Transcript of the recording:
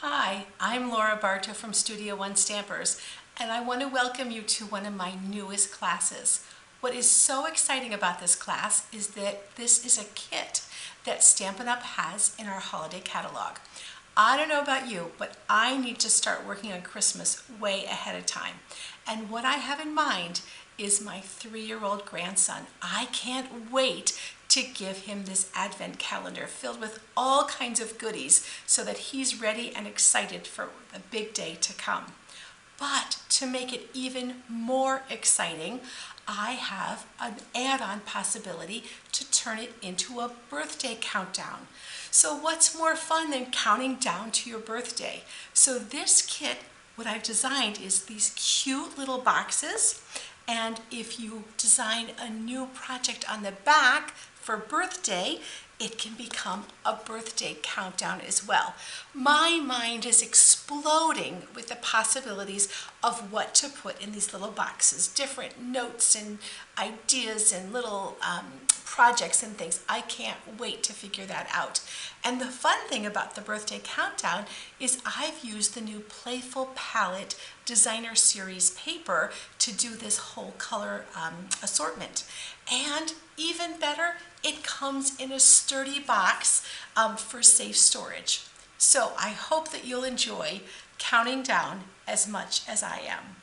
Hi, I'm Laura Bartow from Studio One Stampers, and I want to welcome you to one of my newest classes. What is so exciting about this class is that this is a kit that Stampin' Up! Has in our holiday catalog. I don't know about you, but I need to start working on Christmas way ahead of time. And what I have in mind is my 3-year-old grandson. I can't wait to give him this advent calendar filled with all kinds of goodies so that he's ready and excited for the big day to come. But to make it even more exciting, I have an add-on possibility to turn it into a birthday countdown. So what's more fun than counting down to your birthday? So this kit, what I've designed is these cute little boxes, and if you design a new project on the back for birthday, it can become a birthday countdown as well. My mind is exploding with the possibilities of what to put in these little boxes, different notes and ideas and little projects and things. I can't wait to figure that out. And the fun thing about the birthday countdown is I've used the new Playful Palette Designer Series paper to do this whole color assortment. And even better, it comes in a sturdy box for safe storage. So I hope that you'll enjoy counting down as much as I am.